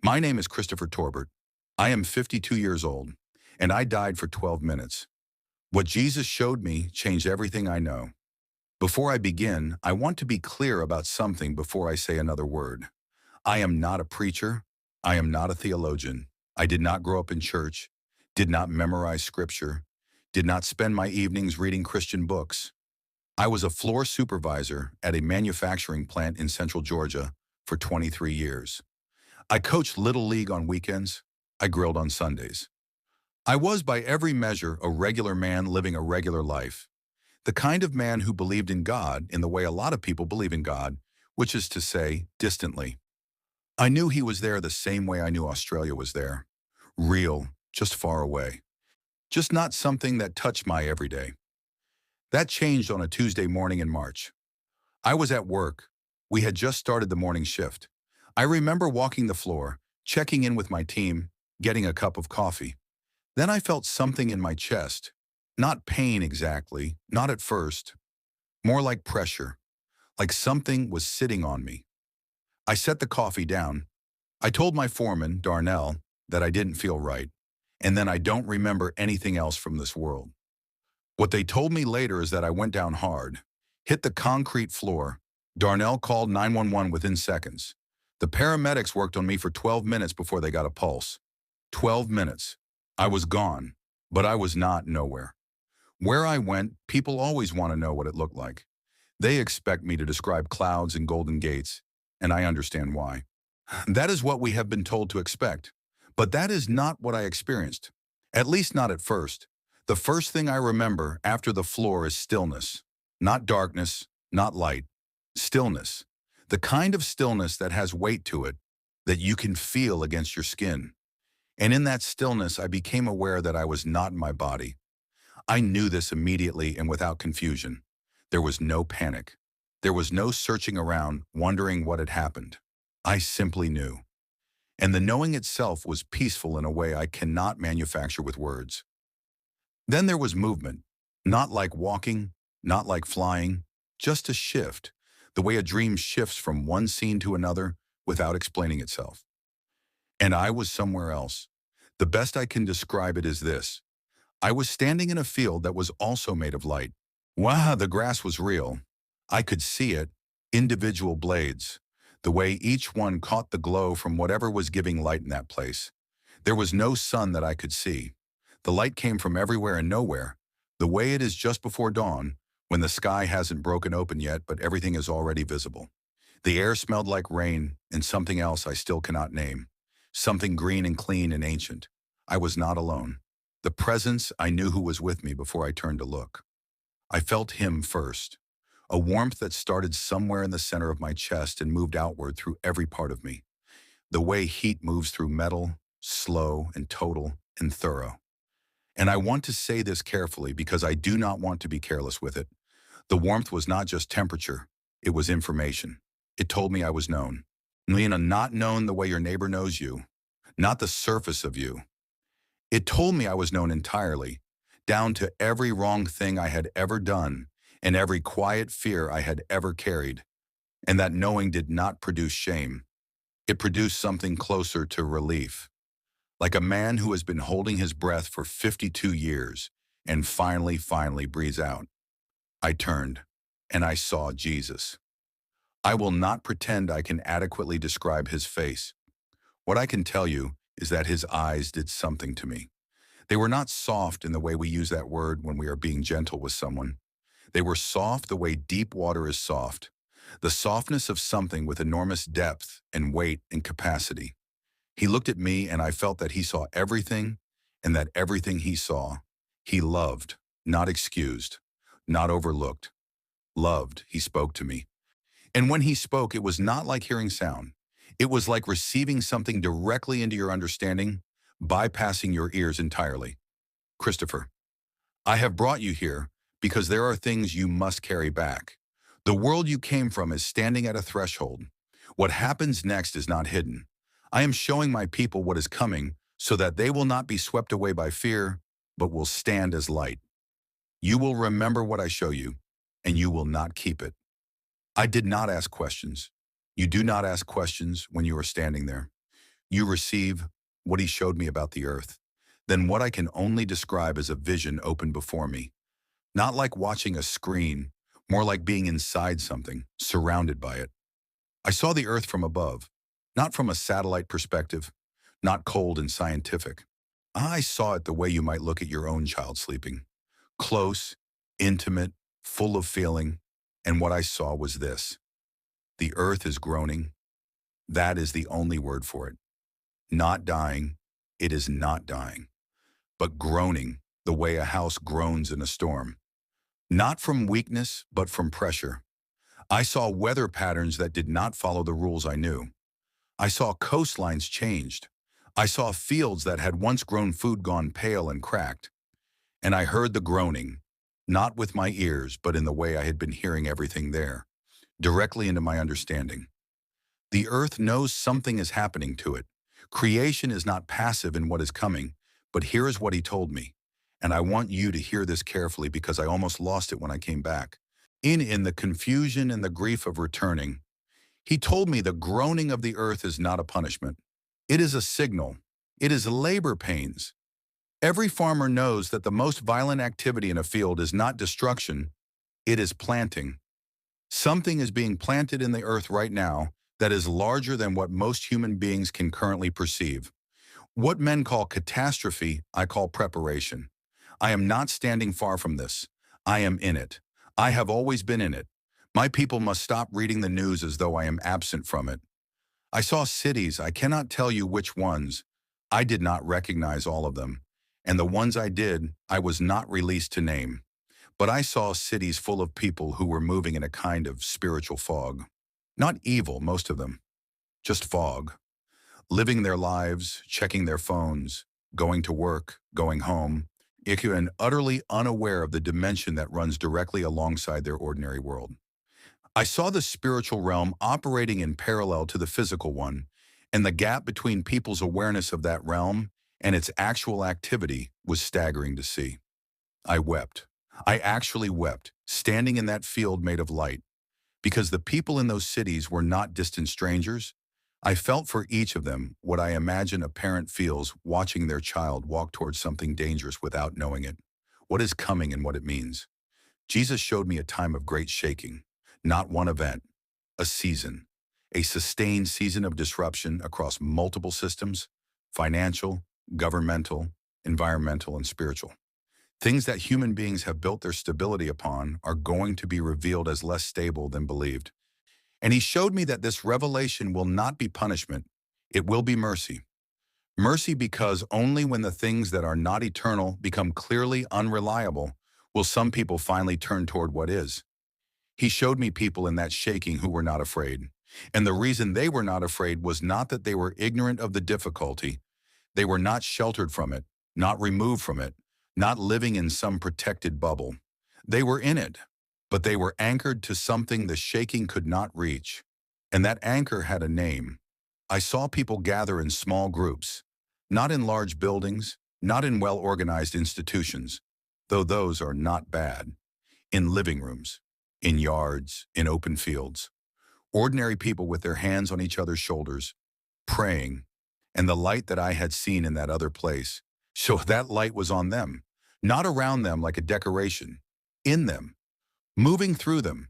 My name is Christopher Torbert. I am 52 years old, and I died for 12 minutes. What Jesus showed me changed everything I know. Before I begin, I want to be clear about something before I say another word. I am not a preacher. I am not a theologian. I did not grow up in church, did not memorize scripture, did not spend my evenings reading Christian books. I was a floor supervisor at a manufacturing plant in central Georgia for 23 years. I coached Little League on weekends. I grilled on Sundays. I was by every measure a regular man living a regular life. The kind of man who believed in God in the way a lot of people believe in God, which is to say, distantly. I knew he was there the same way I knew Australia was there. Real, just far away. Just not something that touched my everyday. That changed on a Tuesday morning in March. I was at work. We had just started the morning shift. I remember walking the floor, checking in with my team, getting a cup of coffee. Then I felt something in my chest. Not pain exactly, not at first. More like pressure, like something was sitting on me. I set the coffee down. I told my foreman, Darnell, that I didn't feel right, and then I don't remember anything else from this world. What they told me later is that I went down hard, hit the concrete floor. Darnell called 911 within seconds. The paramedics worked on me for 12 minutes before they got a pulse. 12 minutes. I was gone, but I was not nowhere. Where I went, people always want to know what it looked like. They expect me to describe clouds and golden gates, and I understand why. That is what we have been told to expect. But that is not what I experienced. At least not at first. The first thing I remember after the floor is stillness. Not darkness, not light. Stillness. The kind of stillness that has weight to it, that you can feel against your skin. And in that stillness, I became aware that I was not in my body. I knew this immediately and without confusion. There was no panic. There was no searching around, wondering what had happened. I simply knew. And the knowing itself was peaceful in a way I cannot manufacture with words. Then there was movement. Not like walking, not like flying, just a shift, the way a dream shifts from one scene to another without explaining itself. And I was somewhere else. The best I can describe it is this. I was standing in a field that was also made of light. Wow, the grass was real. I could see it, individual blades, the way each one caught the glow from whatever was giving light in that place. There was no sun that I could see. The light came from everywhere and nowhere, the way it is just before dawn, when the sky hasn't broken open yet but everything is already visible. The air smelled like rain and something else I still cannot name. Something green and clean and ancient. I was not alone. The presence, I knew who was with me before I turned to look. I felt him first. A warmth that started somewhere in the center of my chest and moved outward through every part of me. The way heat moves through metal, slow and total and thorough. And I want to say this carefully because I do not want to be careless with it. The warmth was not just temperature, it was information. It told me I was known. Not known the way your neighbor knows you, not the surface of you. It told me I was known entirely, down to every wrong thing I had ever done and every quiet fear I had ever carried. And that knowing did not produce shame. It produced something closer to relief. Like a man who has been holding his breath for 52 years and finally breathes out. I turned and I saw Jesus. I will not pretend I can adequately describe his face. What I can tell you is that his eyes did something to me. They were not soft in the way we use that word when we are being gentle with someone. They were soft the way deep water is soft, the softness of something with enormous depth and weight and capacity. He looked at me and I felt that he saw everything and that everything he saw, he loved, not excused, not overlooked. Loved, he spoke to me. And when he spoke, it was not like hearing sound. It was like receiving something directly into your understanding, bypassing your ears entirely. Christopher, I have brought you here because there are things you must carry back. The world you came from is standing at a threshold. What happens next is not hidden. I am showing my people what is coming so that they will not be swept away by fear, but will stand as light. You will remember what I show you, and you will not keep it. I did not ask questions. You do not ask questions when you are standing there. You receive what he showed me about the earth, then what I can only describe as a vision open before me. Not like watching a screen, more like being inside something, surrounded by it. I saw the earth from above, not from a satellite perspective, not cold and scientific. I saw it the way you might look at your own child sleeping. Close, intimate, full of feeling, and what I saw was this. The earth is groaning. That is the only word for it. Not dying, it is not dying, but groaning the way a house groans in a storm. Not from weakness, but from pressure. I saw weather patterns that did not follow the rules I knew. I saw coastlines changed. I saw fields that had once grown food gone pale and cracked. And I heard the groaning, not with my ears, but in the way I had been hearing everything there, directly into my understanding. The earth knows something is happening to it. Creation is not passive in what is coming, but here is what he told me. And I want you to hear this carefully because I almost lost it when I came back. In the confusion and the grief of returning, he told me the groaning of the earth is not a punishment. It is a signal. It is labor pains. Every farmer knows that the most violent activity in a field is not destruction, it is planting. Something is being planted in the earth right now that is larger than what most human beings can currently perceive. What men call catastrophe, I call preparation. I am not standing far from this. I am in it. I have always been in it. My people must stop reading the news as though I am absent from it. I saw cities, I cannot tell you which ones. I did not recognize all of them. And the ones I did, I was not released to name. But I saw cities full of people who were moving in a kind of spiritual fog. Not evil, most of them. Just fog. Living their lives, checking their phones, going to work, going home, and utterly unaware of the dimension that runs directly alongside their ordinary world. I saw the spiritual realm operating in parallel to the physical one, and the gap between people's awareness of that realm and its actual activity was staggering to see. I wept. I actually wept, standing in that field made of light, because the people in those cities were not distant strangers. I felt for each of them what I imagine a parent feels watching their child walk towards something dangerous without knowing it, what is coming and what it means. Jesus showed me a time of great shaking, not one event, a season, a sustained season of disruption across multiple systems, financial, governmental, environmental, and spiritual. Things that human beings have built their stability upon are going to be revealed as less stable than believed. And he showed me that this revelation will not be punishment, it will be mercy. Mercy because only when the things that are not eternal become clearly unreliable will some people finally turn toward what is. He showed me people in that shaking who were not afraid. And the reason they were not afraid was not that they were ignorant of the difficulty. They were not sheltered from it, not removed from it, not living in some protected bubble. They were in it, but they were anchored to something the shaking could not reach. And that anchor had a name. I saw people gather in small groups, not in large buildings, not in well-organized institutions, though those are not bad, in living rooms, in yards, in open fields. Ordinary people with their hands on each other's shoulders, praying, and the light that I had seen in that other place. So that light was on them, not around them like a decoration, in them, moving through them.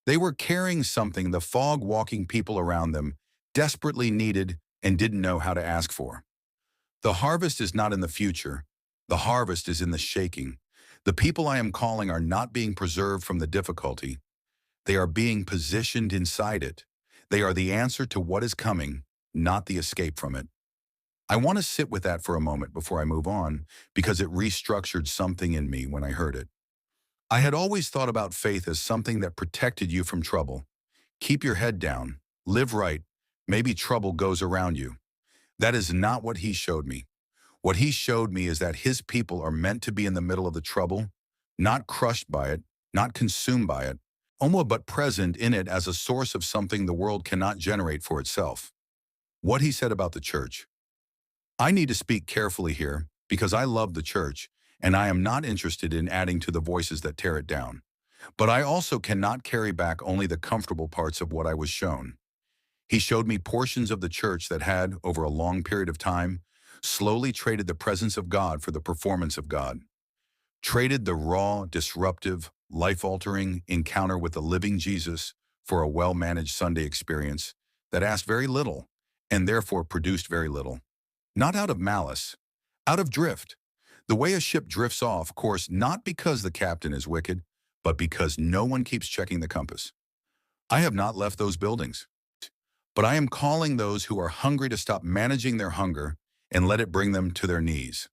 They were carrying something the fog-walking people around them desperately needed and didn't know how to ask for. The harvest is not in the future. The harvest is in the shaking. The people I am calling are not being preserved from the difficulty. They are being positioned inside it. They are the answer to what is coming, not the escape from it. I want to sit with that for a moment before I move on, because it restructured something in me when I heard it. I had always thought about faith as something that protected you from trouble. Keep your head down, live right, maybe trouble goes around you. That is not what he showed me. What he showed me is that his people are meant to be in the middle of the trouble, not crushed by it, not consumed by it, almost but present in it as a source of something the world cannot generate for itself. What he said about the church. I need to speak carefully here because I love the church and I am not interested in adding to the voices that tear it down. But I also cannot carry back only the comfortable parts of what I was shown. He showed me portions of the church that had, over a long period of time, slowly traded the presence of God for the performance of God, traded the raw, disruptive, life-altering encounter with the living Jesus for a well-managed Sunday experience that asked very little and therefore produced very little. Not out of malice, out of drift. The way a ship drifts off course not because the captain is wicked, but because no one keeps checking the compass. I have not left those buildings, but I am calling those who are hungry to stop managing their hunger and let it bring them to their knees.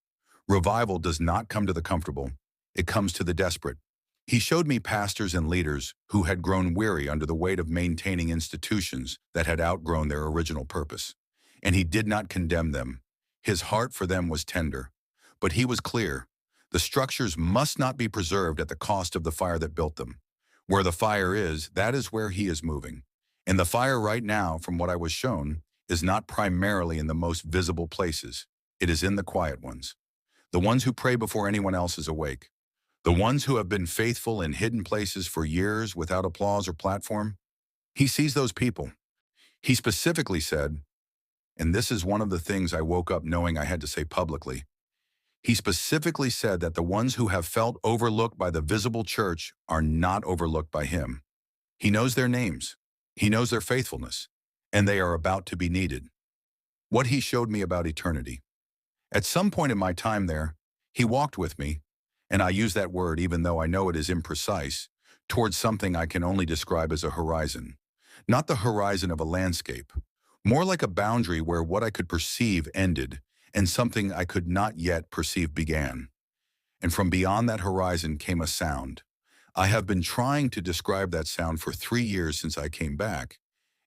Revival does not come to the comfortable. It comes to the desperate. He showed me pastors and leaders who had grown weary under the weight of maintaining institutions that had outgrown their original purpose. And he did not condemn them. His heart for them was tender. But he was clear. The structures must not be preserved at the cost of the fire that built them. Where the fire is, that is where he is moving. And the fire right now, from what I was shown, is not primarily in the most visible places. It is in the quiet ones. The ones who pray before anyone else is awake. The ones who have been faithful in hidden places for years without applause or platform. He sees those people. He specifically said, and this is one of the things I woke up knowing I had to say publicly, he specifically said that the ones who have felt overlooked by the visible church are not overlooked by him. He knows their names. He knows their faithfulness, and they are about to be needed. What he showed me about eternity. At some point in my time there, he walked with me, and I use that word even though I know it is imprecise, towards something I can only describe as a horizon. Not the horizon of a landscape, more like a boundary where what I could perceive ended and something I could not yet perceive began. And from beyond that horizon came a sound. I have been trying to describe that sound for 3 years since I came back,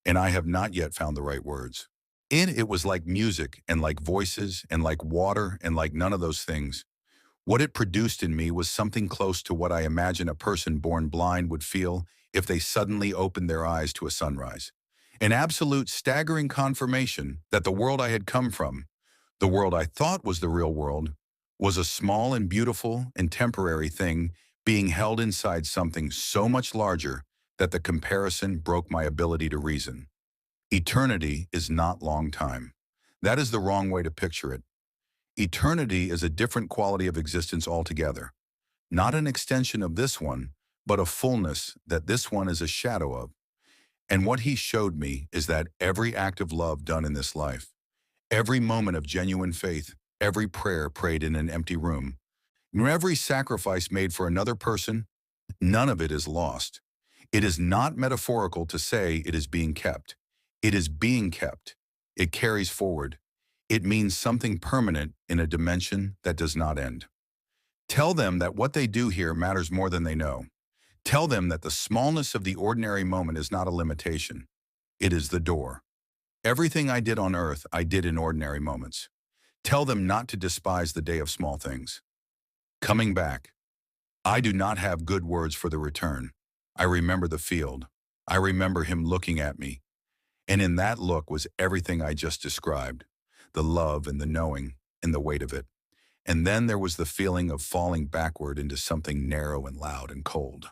and I have not yet found the right words. It was like music and like voices and like water and like none of those things. What it produced in me was something close to what I imagine a person born blind would feel if they suddenly opened their eyes to a sunrise. An absolute staggering confirmation that the world I had come from, the world I thought was the real world, was a small and beautiful and temporary thing being held inside something so much larger that the comparison broke my ability to reason. Eternity is not long time. That is the wrong way to picture it. Eternity is a different quality of existence altogether. Not an extension of this one, but a fullness that this one is a shadow of. And what he showed me is that every act of love done in this life, every moment of genuine faith, every prayer prayed in an empty room, and every sacrifice made for another person, none of it is lost. It is not metaphorical to say it is being kept. It is being kept. It carries forward. It means something permanent in a dimension that does not end. Tell them that what they do here matters more than they know. Tell them that the smallness of the ordinary moment is not a limitation. It is the door. Everything I did on earth, I did in ordinary moments. Tell them not to despise the day of small things. Coming back. I do not have good words for the return. I remember the field. I remember him looking at me. And in that look was everything I just described. The love and the knowing and the weight of it. And then there was the feeling of falling backward into something narrow and loud and cold.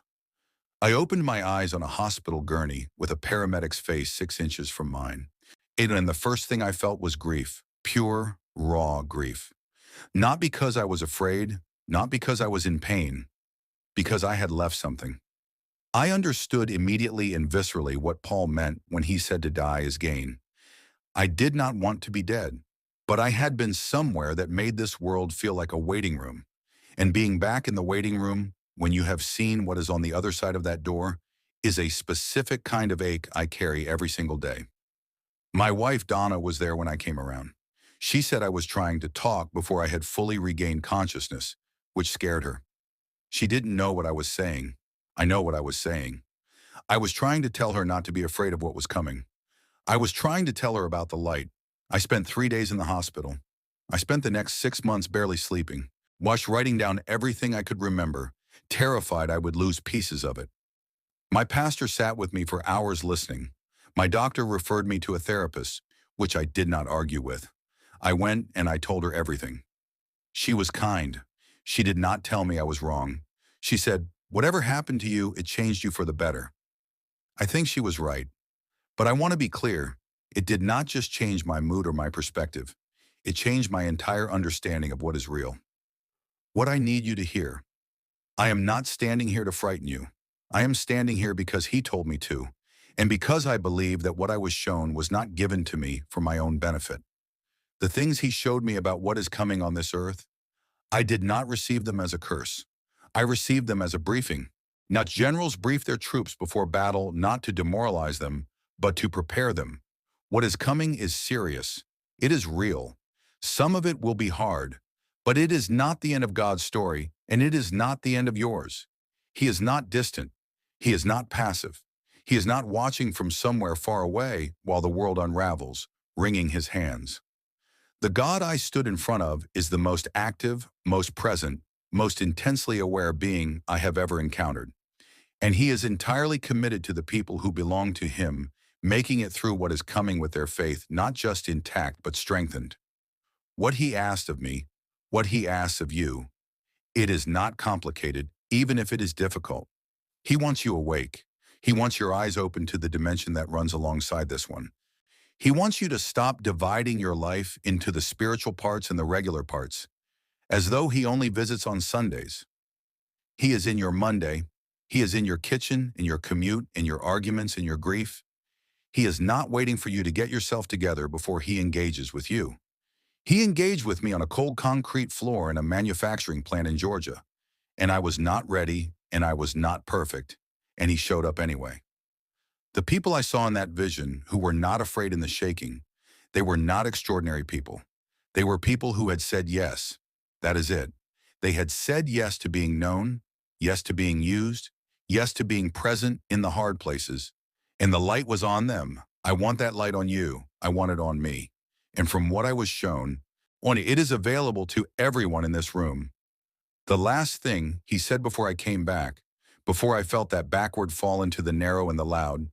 I opened my eyes on a hospital gurney with a paramedic's face 6 inches from mine. And the first thing I felt was grief, pure, raw grief. Not because I was afraid, not because I was in pain, because I had left something. I understood immediately and viscerally what Paul meant when he said to die is gain. I did not want to be dead, but I had been somewhere that made this world feel like a waiting room. And being back in the waiting room, when you have seen what is on the other side of that door, is a specific kind of ache I carry every single day. My wife, Donna, was there when I came around. She said I was trying to talk before I had fully regained consciousness, which scared her. She didn't know what I was saying. I know what I was saying. I was trying to tell her not to be afraid of what was coming. I was trying to tell her about the light. I spent 3 days in the hospital. I spent the next 6 months barely sleeping, watched writing down everything I could remember, terrified I would lose pieces of it. My pastor sat with me for hours listening. My doctor referred me to a therapist, which I did not argue with. I went and I told her everything. She was kind. She did not tell me I was wrong. She said, "Whatever happened to you, it changed you for the better." I think she was right. But I want to be clear, It did not just change my mood or my perspective. It changed my entire understanding of what is real. What I need you to hear. I am not standing here to frighten you. I am standing here because he told me to, and because I believe that what I was shown was not given to me for my own benefit. The things he showed me about what is coming on this earth, I did not receive them as a curse. I received them as a briefing. Now, generals brief their troops before battle not to demoralize them, but to prepare them. What is coming is serious. It is real. Some of it will be hard, but it is not the end of God's story, and it is not the end of yours. He is not distant. He is not passive. He is not watching from somewhere far away while the world unravels, wringing his hands. The God I stood in front of is the most active, most present, most intensely aware being I have ever encountered. And he is entirely committed to the people who belong to him, making it through what is coming with their faith not just intact but strengthened. What he asked of me, what he asks of you, it is not complicated, even if it is difficult. He wants you awake. He wants your eyes open to the dimension that runs alongside this one. He wants you to stop dividing your life into the spiritual parts and the regular parts, as though he only visits on Sundays. He is in your Monday. He is in your kitchen, in your commute, in your arguments, in your grief. He is not waiting for you to get yourself together before he engages with you. He engaged with me on a cold concrete floor in a manufacturing plant in Georgia, and I was not ready, and I was not perfect, and he showed up anyway. The people I saw in that vision who were not afraid in the shaking, they were not extraordinary people. They were people who had said yes. That is it. They had said yes to being known, yes to being used, yes to being present in the hard places. And the light was on them. I want that light on you. I want it on me. And from what I was shown, it is available to everyone in this room. The last thing he said before I came back, before I felt that backward fall into the narrow and the loud,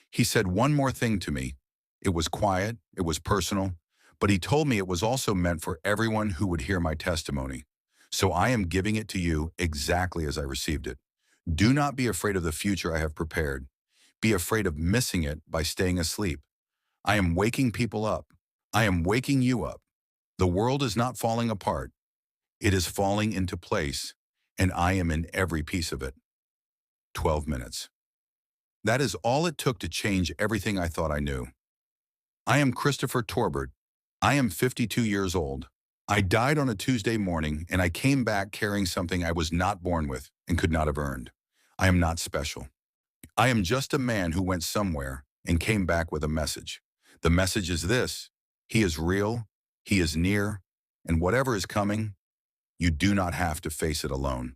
he said one more thing to me. It was quiet, it was personal, but he told me it was also meant for everyone who would hear my testimony. So I am giving it to you exactly as I received it. Do not be afraid of the future I have prepared. Be afraid of missing it by staying asleep. I am waking people up. I am waking you up. The world is not falling apart. It is falling into place, and I am in every piece of it. 12 minutes. That is all it took to change everything I thought I knew. I am Christopher Torbert. I am 52 years old. I died on a Tuesday morning, and I came back carrying something I was not born with and could not have earned. I am not special. I am just a man who went somewhere and came back with a message. The message is this: he is real, he is near, and whatever is coming, you do not have to face it alone.